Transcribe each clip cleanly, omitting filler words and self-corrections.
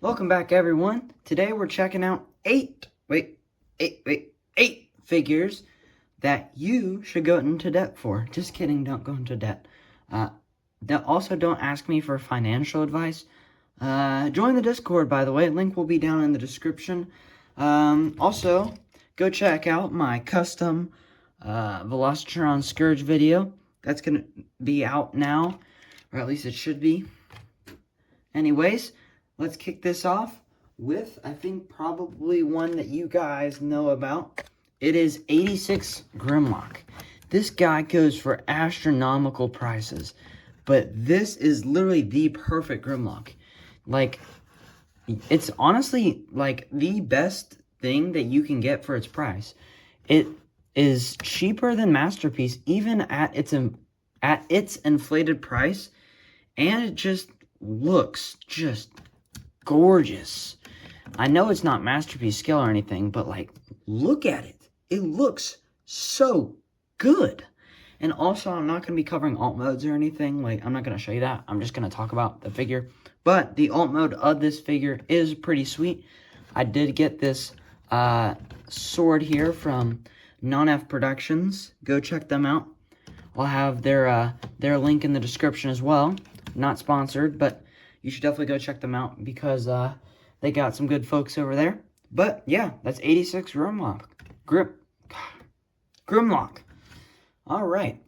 Welcome back, everyone. Today we're checking out eight figures that you should go into debt for. Just kidding, don't go into debt. Also, don't ask me for financial advice. Join the Discord, by the way. Link will be down in the description. Also, go check out my custom Velocitron Scourge video. That's going to be out now, or at least it should be. Anyways, let's kick this off with, I think, probably one that you guys know about. It is 86 Grimlock. This guy goes for astronomical prices, but this is literally the perfect Grimlock. Like, it's honestly, like, the best thing that you can get for its price. It is cheaper than Masterpiece, even at its inflated price, and it just looks just gorgeous. I know it's not Masterpiece scale or anything, but like, look at it. It looks so good. And also, I'm not going to be covering alt modes or anything. Like, I'm not going to show you that. I'm just going to talk about the figure. But the alt mode of this figure is pretty sweet. I did get this sword here from Non-F Productions. Go check them out. I'll have their link in the description as well. Not sponsored, but you should definitely go check them out because they got some good folks over there. But yeah, that's 86 Grimlock. Grimlock. All right.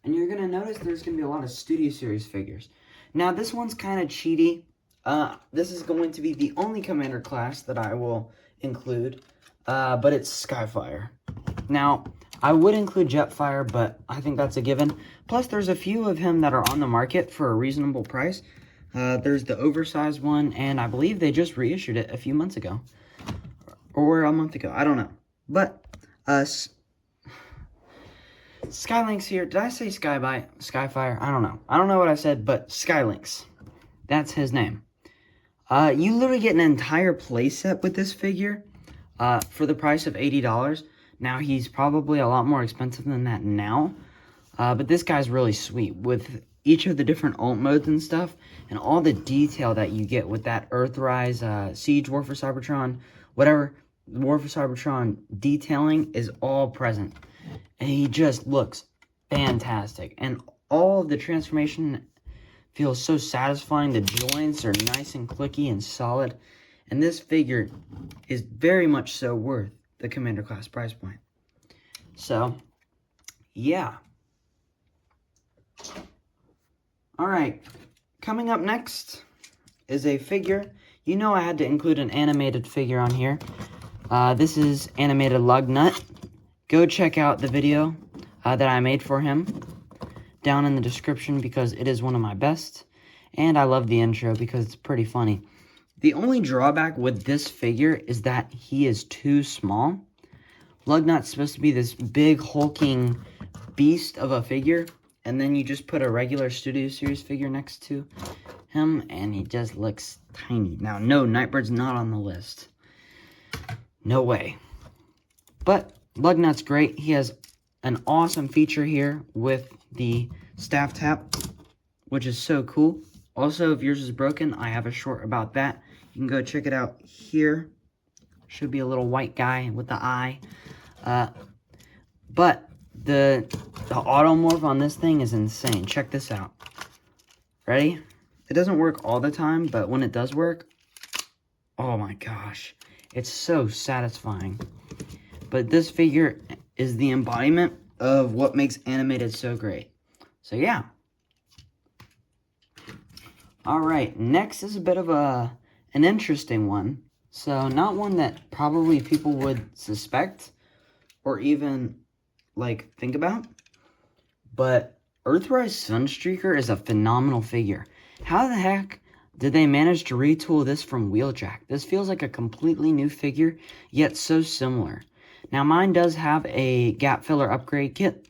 And you're going to notice there's going to be a lot of Studio Series figures. Now, this one's kind of cheaty. This is going to be the only Commander class that I will include, but it's Skyfire. Now, I would include Jetfire, but I think that's a given. Plus, there's a few of him that are on the market for a reasonable price. There's the oversized one, and I believe they just reissued it a few months ago. Or a month ago, I don't know. But, Sky Lynx here. Did I say Skyfire? I don't know. I don't know what I said, but Sky Lynx. That's his name. You literally get an entire playset with this figure for the price of $80. Now, he's probably a lot more expensive than that now. But this guy's really sweet with each of the different alt modes and stuff. And all the detail that you get with that Earthrise Siege War for Cybertron. Whatever War for Cybertron detailing is all present. And he just looks fantastic. And all of the transformation feels so satisfying. The joints are nice and clicky and solid. And this figure is very much so worth the Commander class price point. So, yeah. Alright, coming up next is a figure. You know I had to include an animated figure on here. This is animated Lugnut. Go check out the video that I made for him down in the description because it is one of my best. And I love the intro because it's pretty funny. The only drawback with this figure is that he is too small. Lugnut's supposed to be this big hulking beast of a figure. And then you just put a regular Studio Series figure next to him, and he just looks tiny. Now, no, Nightbird's not on the list. No way. But Lugnut's great. He has an awesome feature here with the staff tap, which is so cool. Also, if yours is broken, I have a short about that. You can go check it out here. Should be a little white guy with the eye. But the automorph on this thing is insane. Check this out. Ready? It doesn't work all the time, but when it does work, oh my gosh. It's so satisfying. But this figure is the embodiment of what makes animated so great. So yeah. Alright, next is a bit of an interesting one. So not one that probably people would suspect or even like think about, but Earthrise Sunstreaker is a phenomenal figure. How the heck did they manage to retool this from Wheeljack? This feels like a completely new figure, yet so similar. Now mine does have a gap filler upgrade kit.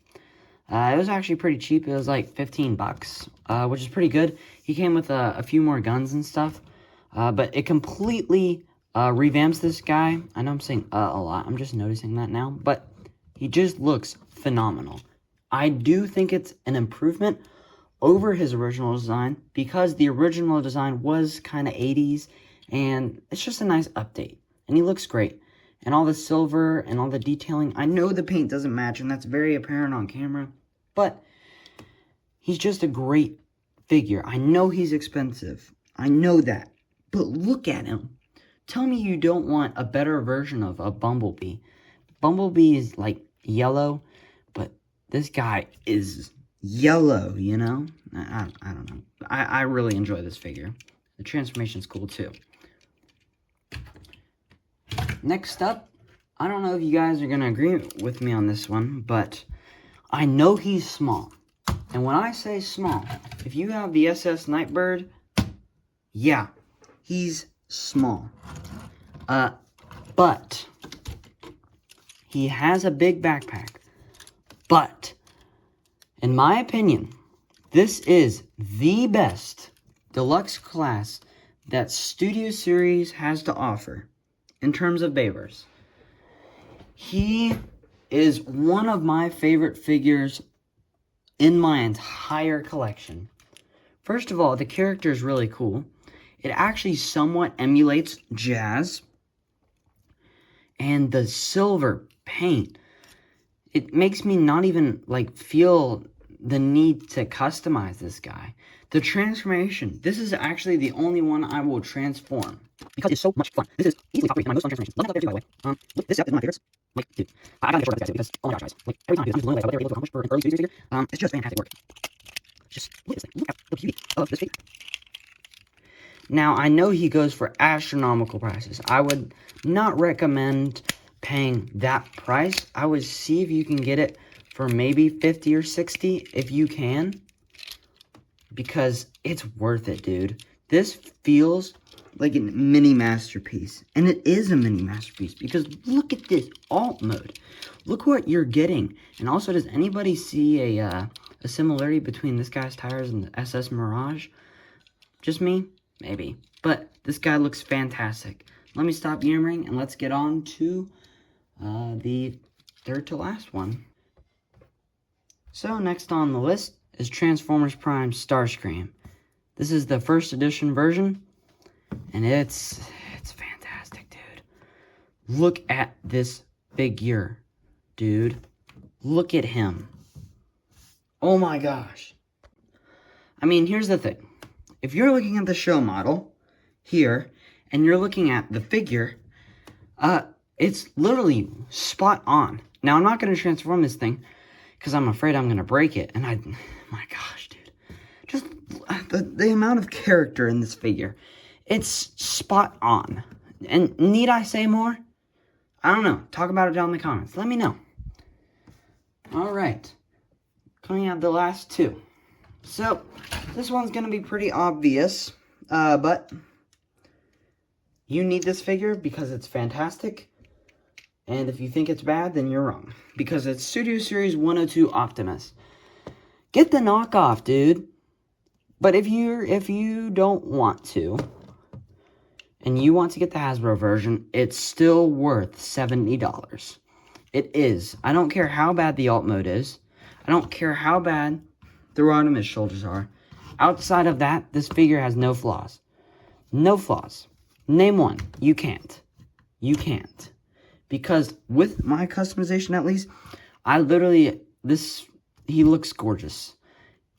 It was actually pretty cheap. It was like 15 bucks, which is pretty good. He came with a few more guns and stuff, but it completely revamps this guy. I know I'm saying a lot. I'm just noticing that now, but he just looks phenomenal. I do think it's an improvement over his original design because the original design was kind of 80s And it's just a nice update. And he looks great. And all the silver and all the detailing. I know the paint doesn't match, and that's very apparent on camera. But he's just a great figure. I know he's expensive. I know that. But look at him. Tell me you don't want a better version of a Bumblebee. Bumblebee is like yellow, but this guy is yellow, you know? I don't know. I really enjoy this figure. The transformation's cool too. Next up, I don't know if you guys are going to agree with me on this one, but I know he's small. And when I say small, if you have the SS Nightbird, yeah, he's small. But he has a big backpack. But in my opinion, this is the best deluxe class that Studio Series has to offer in terms of Bayverse. He is one of my favorite figures in my entire collection. First of all, the character is really cool. It actually somewhat emulates Jazz. And the silver paint, it makes me not even, like, feel the need to customize this guy. The transformation, this is actually the only one I will transform. Because it's so much fun. This is easily top 3 in my most fun transformations. Lugnut up there too, by the way. Look, this is my favorites. Like, dude, I gotta get short of this guy too, because, oh my gosh, guys. Like, every time I do this, I'm just blown away by what they were able to accomplish for an early Studio Series figure. It's just fantastic work. Just, look at this thing. Look at the beauty of this figure. Now, I know he goes for astronomical prices. I would not recommend paying that price. I would see if you can get it for maybe 50 or 60 if you can. Because it's worth it, dude. This feels like a mini masterpiece. And it is a mini masterpiece. Because look at this alt mode. Look what you're getting. And also, does anybody see a similarity between this guy's tires and the SS Mirage? Just me? Maybe. But this guy looks fantastic. Let me stop yammering and let's get on to the third to last one. So next on the list is Transformers Prime Starscream. This is the first edition version, and it's fantastic, dude. Look at this figure, dude. Look at him. Oh my gosh. I mean, here's the thing. If you're looking at the show model here, and you're looking at the figure, it's literally spot on. Now, I'm not going to transform this thing, because I'm afraid I'm going to break it. And my gosh, dude. Just the amount of character in this figure. It's spot on. And need I say more? I don't know. Talk about it down in the comments. Let me know. Alright. Coming out the last two. So, this one's going to be pretty obvious, but you need this figure because it's fantastic, and if you think it's bad, then you're wrong, because it's Studio Series 102 Optimus. Get the knockoff, dude, but if you don't want to, and you want to get the Hasbro version, it's still worth $70. It is. I don't care how bad the alt mode is. I don't care how bad the Rodimus shoulders are. Outside of that, this figure has no flaws. No flaws. Name one. You can't. You can't. Because with my customization, at least, I literally, he looks gorgeous.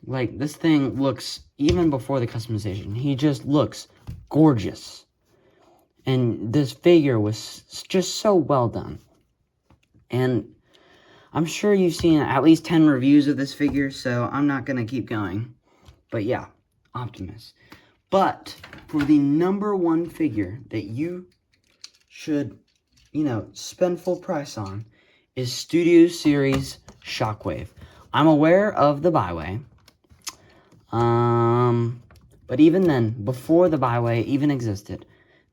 Like, this thing looks, even before the customization, he just looks gorgeous. And this figure was just so well done. And I'm sure you've seen at least 10 reviews of this figure, so I'm not going to keep going. But yeah, Optimus. But for the #1 figure that you should, spend full price on is Studio Series Shockwave. I'm aware of the byway. But even then, before the byway even existed,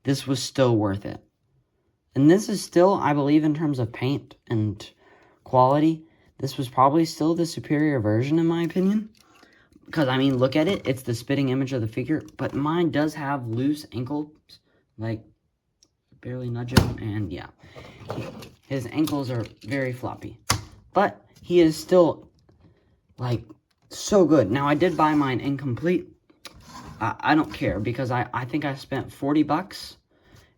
this was still worth it. And this is still, I believe, in terms of paint and quality, this was probably still the superior version in my opinion. Because, I mean, look at it. It's the spitting image of the figure. But mine does have loose ankles. Like, barely nudge him. And, yeah. His ankles are very floppy. But he is still, like, so good. Now, I did buy mine incomplete. I don't care, because I think I spent 40 bucks,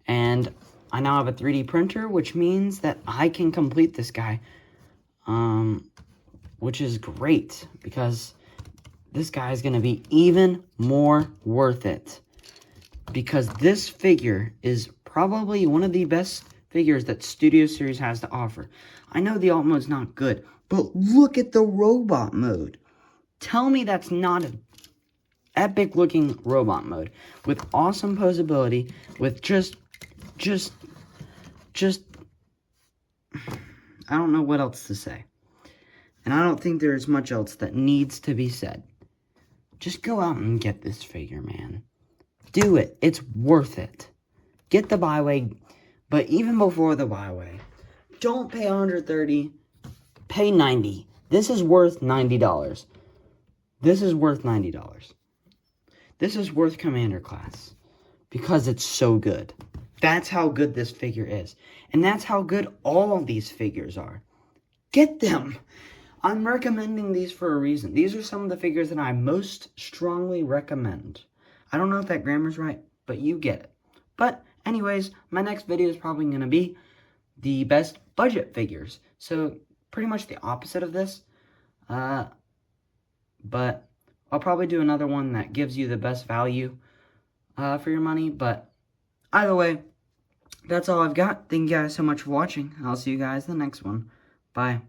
and I now have a 3D printer, which means that I can complete this guy, which is great, because this guy is going to be even more worth it, because this figure is probably one of the best figures that Studio Series has to offer. I know the alt mode's not good, but look at the robot mode. Tell me that's not an epic looking robot mode with awesome posability, with just I don't know what else to say. And I don't think there's much else that needs to be said. Just go out and get this figure, man. Do it. It's worth it. Get the byway, but even before the byway, don't pay $130, pay $90. This is worth $90. This is worth $90. This is worth Commander Class, because it's so good. That's how good this figure is. And that's how good all of these figures are. Get them! I'm recommending these for a reason. These are some of the figures that I most strongly recommend. I don't know if that grammar's right, but you get it. But anyways, my next video is probably going to be the best budget figures. So pretty much the opposite of this. But I'll probably do another one that gives you the best value for your money. But either way, that's all I've got. Thank you guys so much for watching. I'll see you guys in the next one. Bye.